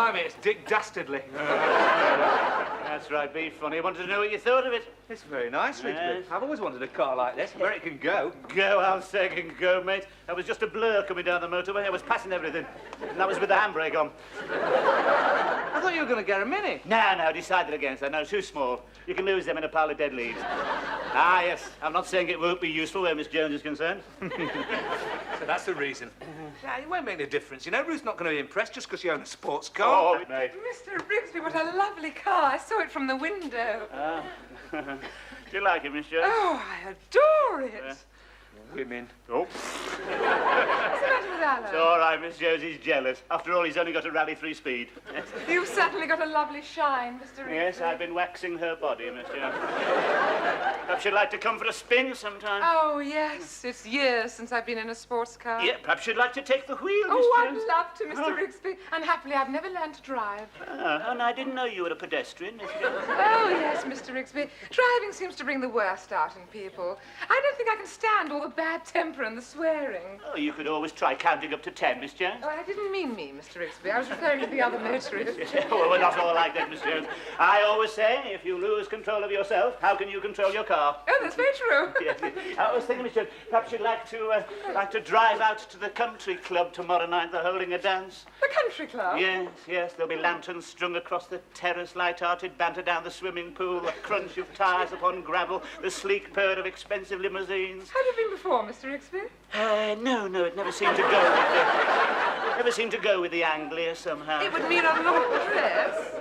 Blimey, it's Dick Dastardly. That's right, be funny. I wanted to know what you thought of it. It's very nice, Rigsby. Yes. I've always wanted a car like this, where it can go. Go, I'll say it can go, mate. That was just a blur coming down the motorway. I was passing everything. And that was with the handbrake on. I thought you were going to get a Mini. No, decided against that. No, too small. You can lose them in a pile of dead leaves. Ah, yes. I'm not saying it won't be useful where Miss Jones is concerned. So that's the reason. Yeah, it won't make any difference. You know, Ruth's not going to be impressed just because you own a sports car. Oh, mate. Mr. Rigsby, what a lovely car. I saw it from the window. Do you like it, Miss Jones? Oh, I adore it. Women. Oh. What's the matter with Alan? It's all right, Miss Jones. He's jealous. After all, he's only got a Rally 3 speed. You've certainly got a lovely shine, Mr. Rigsby. Yes, I've been waxing her body, Miss Jones. Perhaps you'd like to come for a spin sometime? Oh, yes. It's years since I've been in a sports car. Yeah, perhaps you'd like to take the wheel, Miss Oh, Jones? I'd love to, Mr. Rigsby. Unhappily, I've never learned to drive. Oh, no, I didn't know you were a pedestrian, Miss Jones. Oh, yes, Mr. Rigsby. Driving seems to bring the worst out in people. I don't think I can stand all the bad temper and the swearing. Oh, you could always try counting up to 10, Miss Jones. Oh, I didn't mean me, Mr. Rigsby. I was referring to the other motorists. Well, we're not all like that, Miss Jones. I always say, if you lose control of yourself, how can you control your car? Oh, that's very true. Yes. I was thinking, Miss Jones, perhaps you'd like to drive out to the country club tomorrow night. They're holding a dance. The country club? Yes. There'll be lanterns strung across the terrace, light-hearted banter down the swimming pool, the crunch of tyres upon gravel, the sleek purr of expensive limousines. Have you been before, Mr. Rigsby? No, it never seemed to go with the Anglia somehow. It would mean a long dress.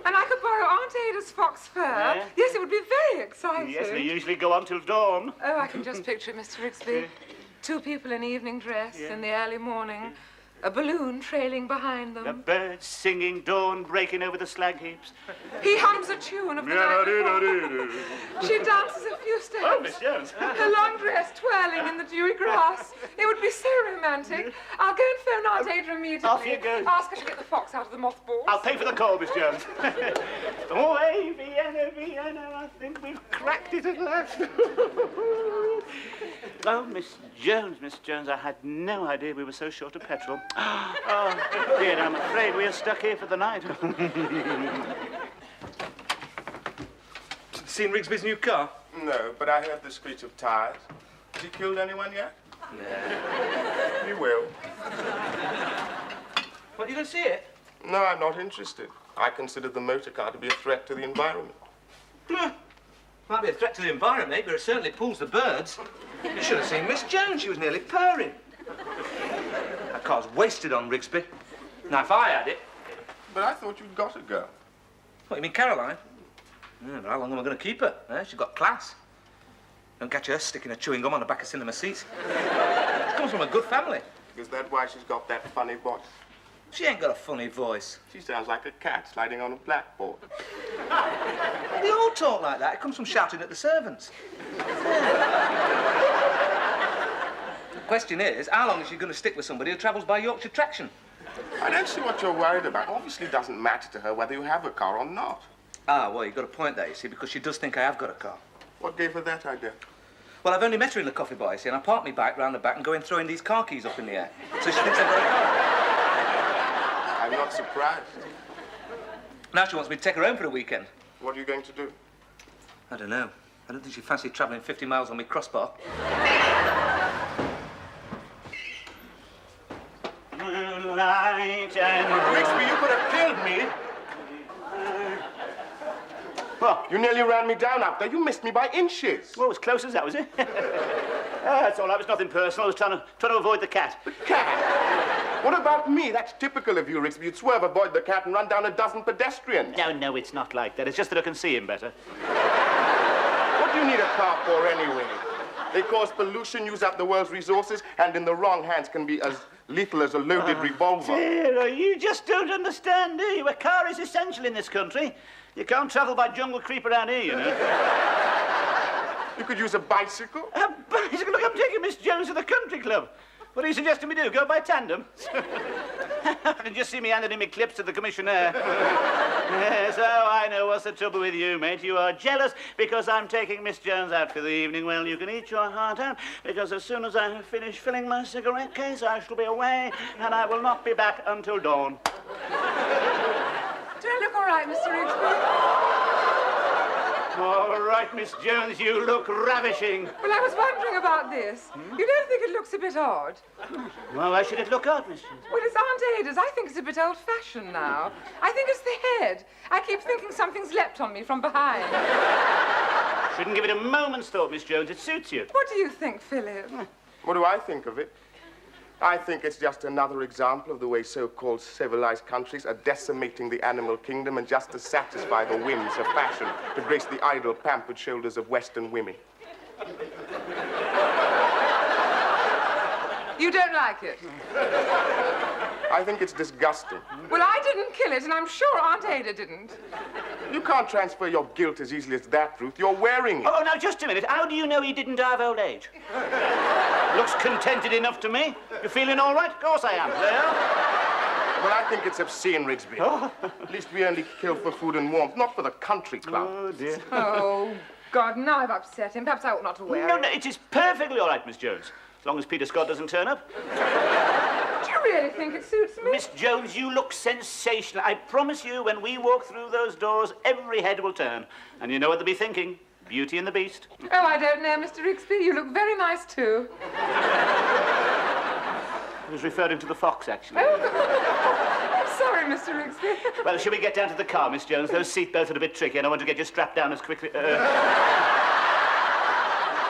And I could borrow Aunt Ada's fox fur. Yeah. Yes, it would be very exciting. Yes, they usually go on till dawn. Oh, I can just picture it, Mr. Rigsby. Two people in evening dress in the early morning. A balloon trailing behind them. The birds singing, dawn breaking over the slag heaps. He hums a tune of the night before. She dances a few steps. Oh, Miss Jones. Her long dress twirling in the dewy grass. It would be so romantic. I'll go and phone Aunt Ada immediately. Off you go. Ask her to get the fox out of the mothballs. I'll pay for the call, Miss Jones. Oh, hey, Vienna, I think we've cracked it at last. Oh, Miss Jones, I had no idea we were so short of petrol. Oh, dear, I'm afraid we are stuck here for the night. Seen Rigsby's new car? No, but I heard the screech of tires. Has he killed anyone yet? Yeah. He will. What, you don't see it? No, I'm not interested. I consider the motor car to be a threat to the environment. Might be a threat to the environment, mate, but it certainly pulls the birds. You should have seen Miss Jones. She was nearly purring. That car's wasted on Rigsby. Now, if I had it... But I thought you'd got a girl. What, you mean Caroline? Yeah, but how long am I going to keep her? She's got class. Don't catch her sticking a chewing gum on the back of cinema seats. She comes from a good family. Is that why she's got that funny voice? She ain't got a funny voice. She sounds like a cat sliding on a blackboard. They all talk like that. It comes from shouting at the servants. The question is, how long is she going to stick with somebody who travels by Yorkshire traction? I don't see what you're worried about. Obviously, it doesn't matter to her whether you have a car or not. Ah, well, you've got a point there, you see, because she does think I have got a car. What gave her that idea? Well, I've only met her in the coffee bar, you see, and I park my bike round the back and go in throwing these car keys up in the air. So she thinks I've got a car. I'm not surprised. Now she wants me to take her home for the weekend. What are you going to do? I don't know. I don't think she fancied travelling 50 miles on my crossbar. Moonlight and... Rigsby, you could have killed me. What? You nearly ran me down out there. You missed me by inches. Well, as close as that, was it? That's all right. It was nothing personal. I was trying to avoid the cat. The cat? What about me? That's typical of you, Rigsby. You'd swerve, avoid the cat, and run down a dozen pedestrians. No, it's not like that. It's just that I can see him better. What do you need a car for, anyway? They cause pollution, use up the world's resources, and in the wrong hands can be as lethal as a loaded revolver. Dear, you just don't understand, do you? A car is essential in this country. You can't travel by jungle creep around here, you know. You could use a bicycle. A bicycle? Look, I'm taking Miss Jones to the country club. What are you suggesting we do? Go by tandem? I can just see me handing him clips to the commissioner. Yes, oh, I know. What's the trouble with you, mate? You are jealous because I'm taking Miss Jones out for the evening. Well, you can eat your heart out, because as soon as I finish filling my cigarette case, I shall be away, and I will not be back until dawn. Do I look all right, Mr. Rigsby? All right, Miss Jones, you look ravishing. Well, I was wondering about this. You don't think it looks a bit odd? Well, why should it look odd, Miss Jones? Well, it's Aunt Ada's. I think it's a bit old-fashioned now. I think it's the head. I keep thinking something's leapt on me from behind. Shouldn't give it a moment's thought, Miss Jones. It suits you. What do you think, Philip? What do I think of it? I think it's just another example of the way so-called civilized countries are decimating the animal kingdom and just to satisfy the whims of fashion to grace the idle, pampered shoulders of Western women. You don't like it? I think it's disgusting. Well, I didn't kill it, and I'm sure Aunt Ada didn't. You can't transfer your guilt as easily as that, Ruth. You're wearing it. Oh, now, just a minute. How do you know he didn't die of old age? Looks contented enough to me. You feeling all right? Of course I am. Well? Well, I think it's obscene, Rigsby. Oh. At least we only kill for food and warmth, not for the country club. Oh, dear. Oh, God, now I've upset him. Perhaps I ought not to wear it. No, it is perfectly all right, Miss Jones. As long as Peter Scott doesn't turn up. Do you really think it suits me? Miss Jones, you look sensational. I promise you, when we walk through those doors, every head will turn. And you know what they'll be thinking. Beauty and the Beast. Oh, I don't know, Mr. Rigsby. You look very nice, too. I was referring to the fox, actually. Oh, I'm sorry, Mr. Rigsby. Well, shall we get down to the car, Miss Jones? Those seatbelts are a bit tricky, and I want to get you strapped down as quickly...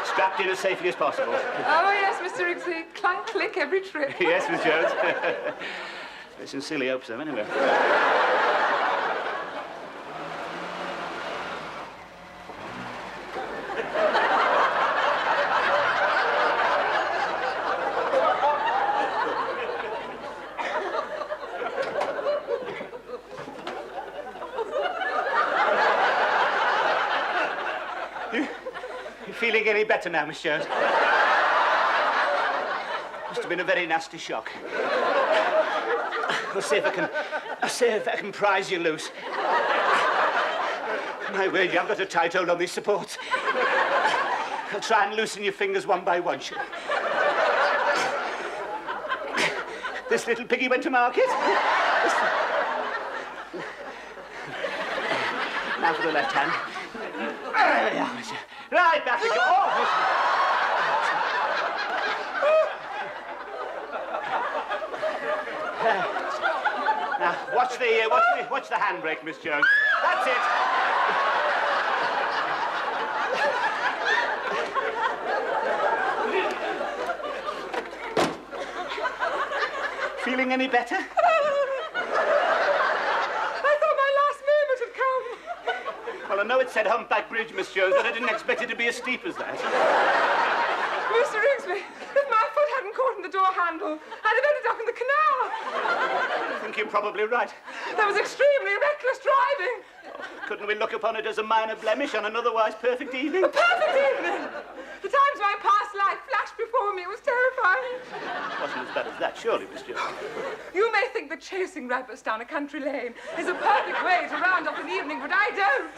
strapped in as safely as possible. Oh, yes, Mr. Rigsby. Clunk, click every trip. Yes, Miss Jones. I sincerely hope so, anyway. You feeling any better now, Miss Jones? Must have been a very nasty shock. I'll see if I can prise you loose. My word, you haven't got a tight hold on these supports. I'll try and loosen your fingers one by one. This little piggy went to market. Now for the left hand. There we are, monsieur. Right, back we go. Oh, now, watch the handbrake, Miss Jones. That's it. Feeling any better? I thought my last moment had come. Well, I know it said Humpback Bridge, Miss Jones, but I didn't expect it to be as steep as that. Mr. Rigsby, if my foot hadn't caught in the door handle, I'd have ended up in the canal. I think you're probably right. That was extremely reckless driving. Couldn't we look upon it as a minor blemish on an otherwise perfect evening? A perfect evening. The times my past life flashed before me. It was terrifying. Wasn't as bad as that, surely, Miss Jones. You may think that chasing rabbits down a country lane is a perfect way to round up an evening, but I don't.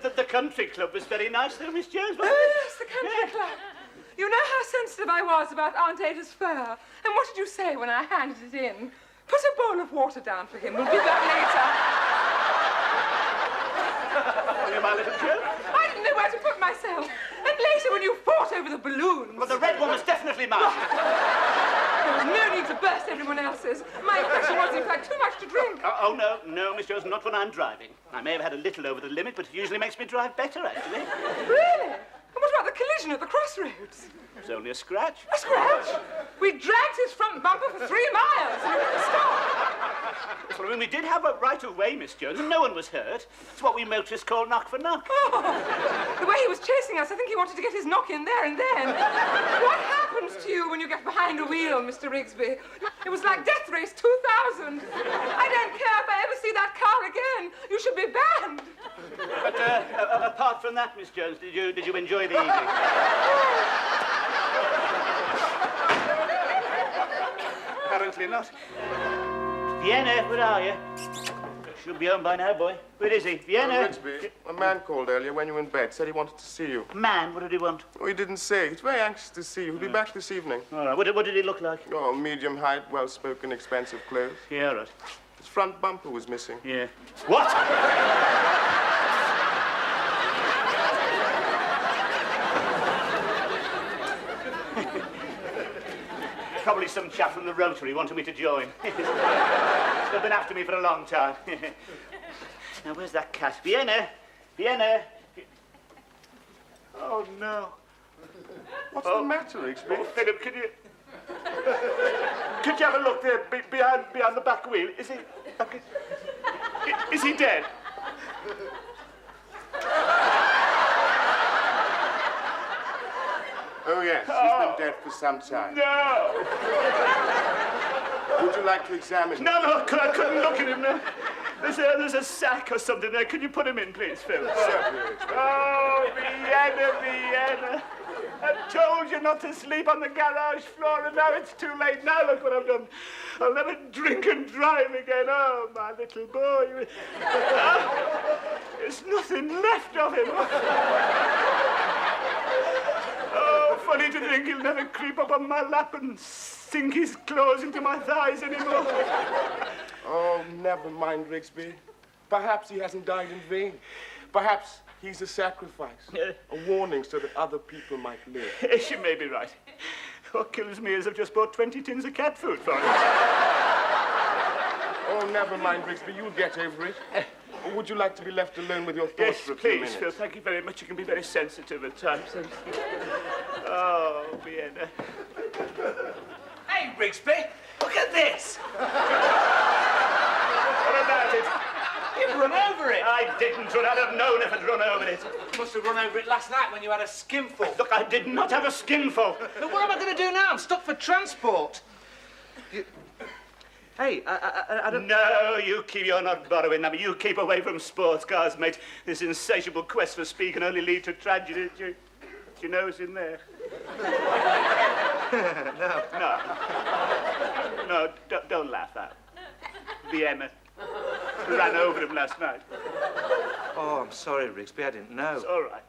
But the country club was very nice there, Miss Jones, wasn't Oh, it? yes, the country club. You know how sensitive I was about Aunt Ada's fur. And what did you say when I handed it in? Put a bowl of water down for him. We'll be back later. You, my little Joe? I didn't know where to put myself. And later when you fought over the balloons. Well, the red one was definitely mine. There was no need to burst everyone else's. My impression was, in fact, too much to drink. Oh, no, Miss Jones, not when I'm driving. I may have had a little over the limit, but it usually makes me drive better, actually. Really? And what about the collision at the crossroads? It was only a scratch. A scratch? We dragged his front bumper for 3 miles and it didn't stop. Well, I mean, we did have a right of way, Miss Jones, and no one was hurt. It's what we motorists call knock for knock. Oh, the way he was chasing us, I think he wanted to get his knock in there and then. What happens to you when you get behind a wheel, Mr. Rigsby? It was like Death Race 2000. I don't care if I ever see that car again. You should be banned. But apart from that, Miss Jones, did you enjoy the evening? Apparently not. Vienna, where are you? Should be home by now, boy. Where is he? Vienna? Rigsby, a man called earlier when you were in bed, said he wanted to see you. Man, what did he want? Oh, he didn't say. He's very anxious to see you. He'll be back this evening. All right, what did he look like? Oh, medium height, well-spoken, expensive clothes. Yeah, all right. His front bumper was missing. Yeah. What? Probably some chap from the Rotary wanted me to join. They've been after me for a long time. Now, where's that cat? Vienna! Vienna! Oh, no. What's the matter, Rigsby? Oh, Philip, could you have a look there behind the back wheel? Is he... Okay. Is he dead? Oh, yes. He's been dead for some time. No! Would you like to examine him? No, I couldn't look at him now. There's a sack or something there. Can you put him in, please, Phil? Certainly, Rigsby. Oh, Vienna. I told you not to sleep on the garage floor, and now it's too late. Now look what I've done. I'll never drink and drive again. Oh, my little boy. There's nothing left of him. Oh, funny to think he'll never creep up on my lap and sink his claws into my thighs anymore. Oh, never mind, Rigsby. Perhaps he hasn't died in vain. Perhaps he's a sacrifice, a warning so that other people might live. She may be right. What kills me is I've just bought 20 tins of cat food for him. Oh, never mind, Rigsby. You'll get over it. Or would you like to be left alone with your thoughts Yes, for a few please, minutes? Phil. Thank you very much. You can be very sensitive at times. Oh, Vienna. Hey, Rigsby, look at this. What about it? You've run over it. I didn't run. I'd have known if I'd run over it. You must have run over it last night when you had a skinful. Look, I did not have a skinful. But what am I going to do now? I'm stuck for transport. Hey, I don't... No, you're not borrowing them. You keep away from sports cars, mate. This insatiable quest for speed can only lead to tragedy. Do you know who's in there? No, don't laugh out. Vienna. Ran over him last night. Oh, I'm sorry, Rigsby. I didn't know. It's all right.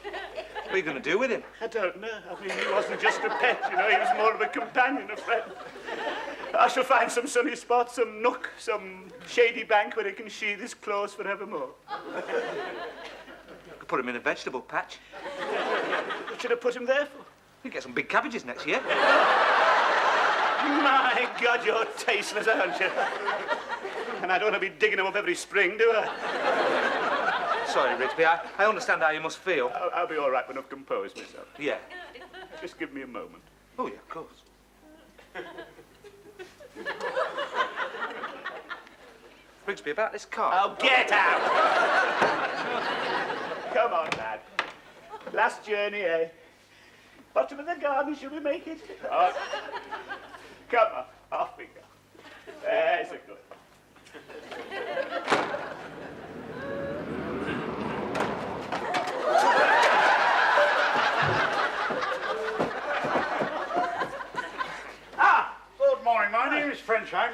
What are you going to do with him? I don't know. I mean, he wasn't just a pet, you know. He was more of a companion, a friend. I shall find some sunny spot, some nook, some shady bank where he can sheathe his claws forevermore. Could put him in a vegetable patch. What should I put him there for? You get some big cabbages next year. My God, you're tasteless, aren't you? And I don't want to be digging them up every spring, do I? Sorry, Rigsby. I understand how you must feel. I'll be all right when I've composed myself. Yeah. Just give me a moment. Oh, yeah, of course. Rigsby, about this car. Oh, get out! Come on, lad. Last journey, eh? Bottom of the garden, shall we make it? Oh. Come on, off we go. There's a good one. Good morning. My name is French. I'm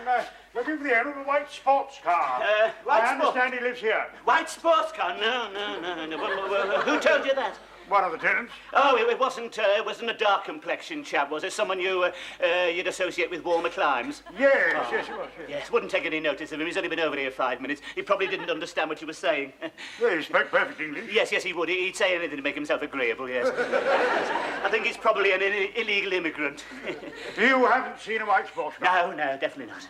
looking for the owner of a white sports car. White I understand he lives here. White sports car? No. Well, who told you that? One of the tenants. Oh, it wasn't a dark complexion chap, was it? Someone you'd associate with warmer climes? Yes, yes, he was. Yes. Yes, wouldn't take any notice of him. He's only been over here 5 minutes. He probably didn't understand what you were saying. Well, he spoke perfect English. Yes, he would. He'd say anything to make himself agreeable, yes. I think he's probably an illegal immigrant. You haven't seen a white sports car? No, definitely not.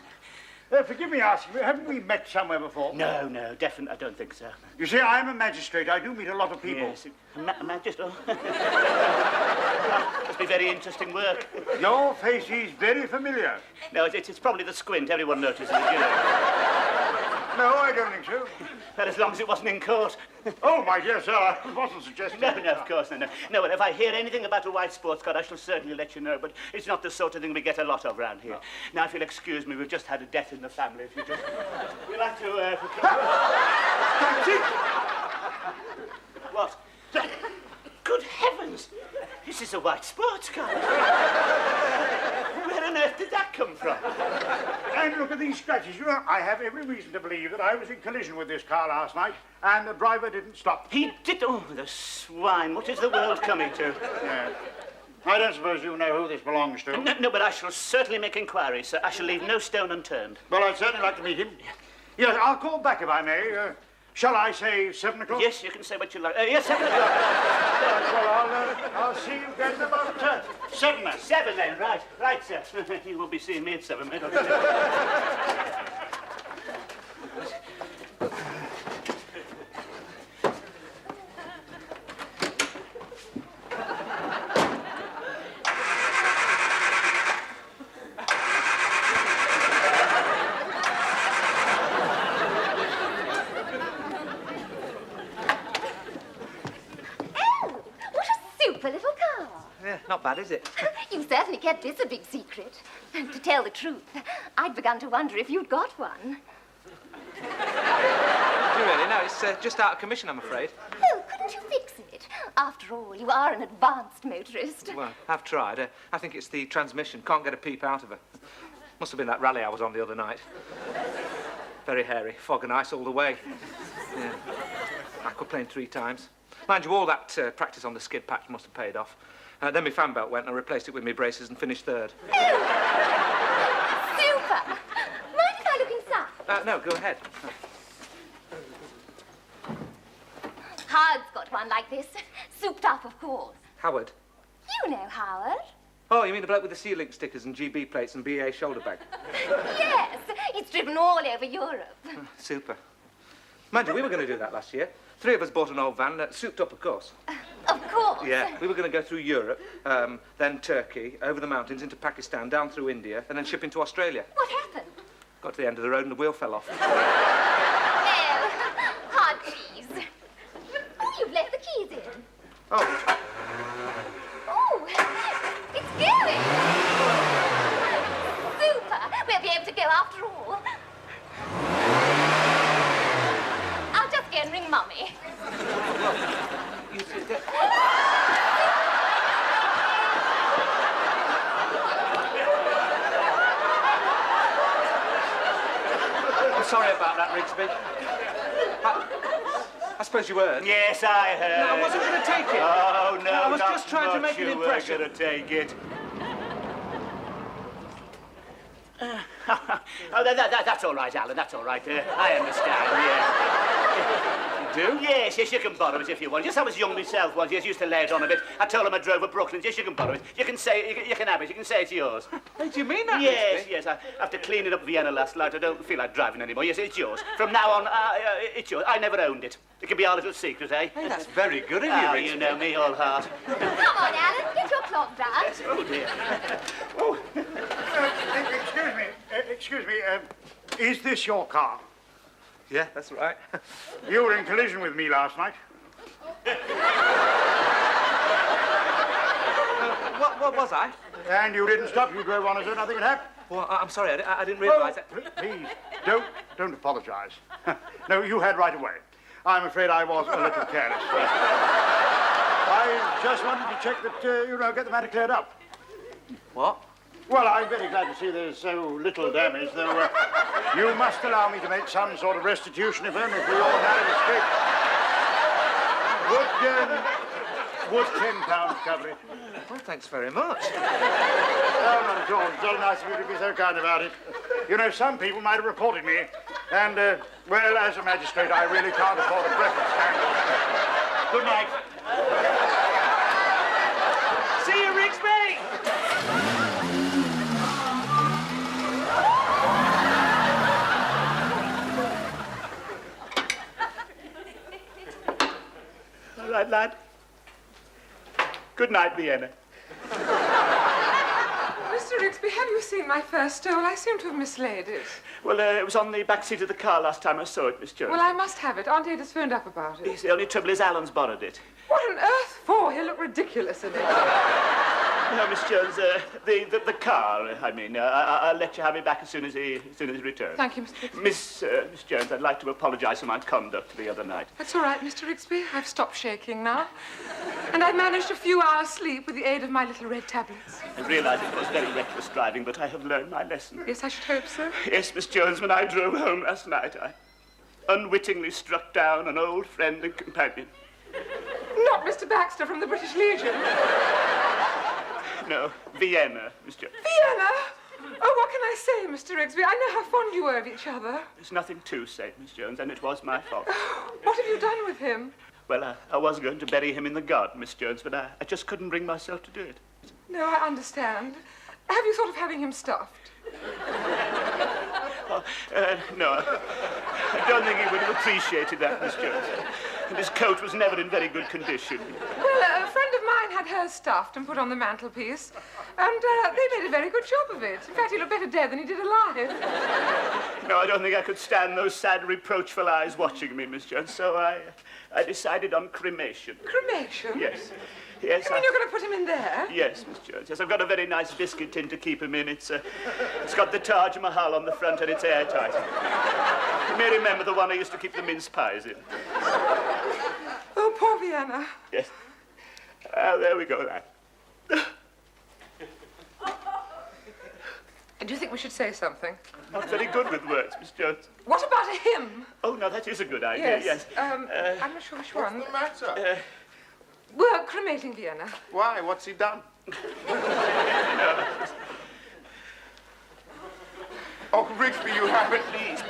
Forgive me asking, haven't we met somewhere before? No, definitely, I don't think so. You see, I'm a magistrate. I do meet a lot of people. Yes, a magistrate. Must be very interesting work. Your face is very familiar. No, it's probably the squint. Everyone notices it, you know. No, I don't think so. But as long as it wasn't in court. Oh, my dear sir, I wasn't suggesting. No, of course, no. No, well, if I hear anything about a white sports car, I shall certainly let you know, but it's not the sort of thing we get a lot of round here. No. Now, if you'll excuse me, we've just had a death in the family, if you just... We'll have to, What? Good heavens! This is a white sports car. Where on earth did that come from? And look at these scratches. You know, I have every reason to believe that I was in collision with this car last night, and the driver didn't stop. He did. Oh, the swine. What is the world coming to? Yeah. I don't suppose you know who this belongs to. No, but I shall certainly make inquiries, sir. I shall leave no stone unturned. Well, I'd certainly like to meet him. Yes, I'll call back if I may. Shall I say 7 o'clock? Yes, you can say what you like. Yes, 7 o'clock. Well, I'll see you guys about 7 then. 7 then, right. Right, sir. You won't be seeing me at 7, mate. Not bad, is it? You certainly kept this a big secret. To tell the truth, I'd begun to wonder if you'd got one. Do you really? No, it's just out of commission, I'm afraid. Oh, couldn't you fix it? After all, you are an advanced motorist. Well, I've tried. I think it's the transmission. Can't get a peep out of her. Must have been that rally I was on the other night. Very hairy. Fog and ice all the way. Yeah. Aquaplane 3 times. Mind you, all that practice on the skid patch must have paid off. Then my fan belt went and I replaced it with my braces and finished 3rd. Oh, super! Mind if I look inside? No, go ahead. Howard's got one like this. Souped up, of course. Howard? You know Howard. Oh, you mean the bloke with the C-Link stickers and GB plates and BA shoulder bag? Yes, it's driven all over Europe. Super. Mind you, we were going to do that last year. 3 of us bought an old van, souped up, of course. Of course. Yeah, we were going to go through Europe, then Turkey, over the mountains into Pakistan, down through India, and then ship into Australia. What happened? Got to the end of the road and the wheel fell off. Well, hard cheese. Oh, you've left the keys in. Oh. Oh, it's going. Super. We'll be able to go after all. I'll just go and ring Mummy. You think that... I'm sorry about that, Rigsby. I suppose you heard. Yes, I heard. No, I wasn't going to take it. Oh, no, I was not just trying to make an impression. You were going to take it. Oh, that's all right, Alan, that's all right. I understand, yes. You do? Yes, you can borrow it if you want. Yes, I was young myself once. Yes, used to lay it on a bit. I told him I drove at Brooklyn. Yes, you can borrow it. You can say, you can have it. You can say it's yours. Hey, do you mean that, Yes, Rigsby? yes. After cleaning up Vienna last night, I don't feel like driving anymore. Yes, it's yours. From now on, it's yours. I never owned it. It can be our little secret, eh? Hey, that's very good of you, Oh, Rigsby. you know me, all heart. Come on, Alan, get your clock done. Yes, oh, dear. Excuse me, is this your car? Yeah, that's right. You were in collision with me last night. What was I? And you didn't stop. You drove on as though nothing had happened. Well, I'm sorry, I didn't realise that. Please, don't apologize. No, you had right away. I'm afraid I was a little careless. I just wanted to check that, get the matter cleared up. What? Well, I'm very glad to see there's so little damage, though you must allow me to make some sort of restitution, if only for your narrow escape. Would £10 cover it? Well, thanks very much. Oh, not at all. It's very nice of you to be so kind about it. You know, some people might have reported me, and, well, as a magistrate, I really can't afford a breakfast scandal. Good night. See you, Rigsby! All right, lad. Good night, Vienna. Mr. Rigsby, have you seen my fur stole? I seem to have mislaid it. Well, it was on the back seat of the car last time I saw it, Miss Jones. Well, I must have it. Aunt Ada's phoned up about it. Yes, the only trouble is Alan's borrowed it. What on earth for? He'll look ridiculous in it. No, Miss Jones, the car, I mean. I'll let you have it back as soon as he returns. Thank you, Mr. Rigsby. Miss Jones, I'd like to apologise for my conduct the other night. That's all right, Mr. Rigsby. I've stopped shaking now. And I've managed a few hours' sleep with the aid of my little red tablets. I realise it was very reckless driving, but I have learned my lesson. Yes, I should hope so. Yes, Miss Jones, when I drove home last night, I unwittingly struck down an old friend and companion. Not Mr. Baxter from the British Legion. No, Vienna, Miss Jones. Vienna? Oh, what can I say, Mr. Rigsby? I know how fond you were of each other. There's nothing to say, Miss Jones, and it was my fault. What have you done with him? Well, I was going to bury him in the garden, Miss Jones, but I just couldn't bring myself to do it. No, I understand. Have you thought of having him stuffed? No, I don't think he would have appreciated that, Miss Jones. And his coat was never in very good condition. Well, a friend of mine had hers stuffed and put on the mantelpiece, and they made a very good job of it. In fact, he looked better dead than he did alive. No, I don't think I could stand those sad, reproachful eyes watching me, Miss Jones, so I decided on cremation. Cremation? Yes. Yes, You mean you're going to put him in there? Yes, Miss Jones. Yes, I've got a very nice biscuit tin to keep him in. It's got the Taj Mahal on the front and it's airtight. You may remember the one I used to keep the mince pies in. Oh, poor Vienna. Yes. There we go, then. Do you think we should say something? Not very good with words, Miss Jones. What about a hymn? Oh, no, that is a good idea, yes. I'm not sure which one. What's the matter? We're cremating Vienna. Why? What's he done? Oh, Rigsby, you haven't.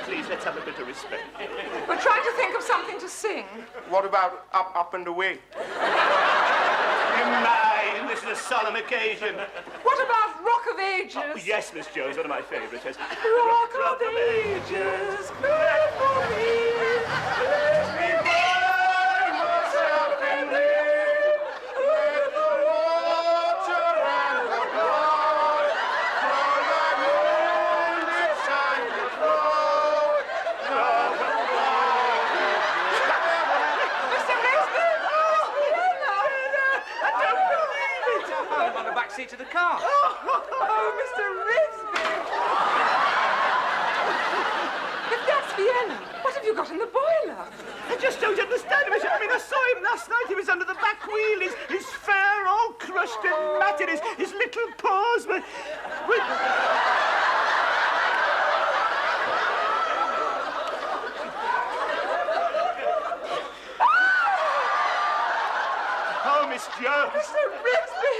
Please, let's have a bit of respect. We're trying to think of something to sing. What about Up, Up and Away? My, this is a solemn occasion. What about Rock of Ages? Oh, yes, Miss Jones, one of my favourites. Yes. Rock of Ages, cry for me. Let me burn myself in thee. Let the water and the blood from my wounded side flow. Mr. Rigsby! Oh, Vienna! I found him on the back seat of the car. Oh, Mr. Rigsby! If that's Vienna, what have you got in the boiler? I just don't understand him. I mean, I saw him last night. He was under the back wheel. His fur all crushed and matted. His little paws were... Oh, Miss Jones. Mr. Rigsby,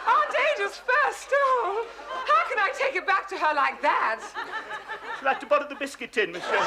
Aunt Ada's fur stole. How can I take it back to her like that? Would you like to borrow the biscuit tin, Miss Jones?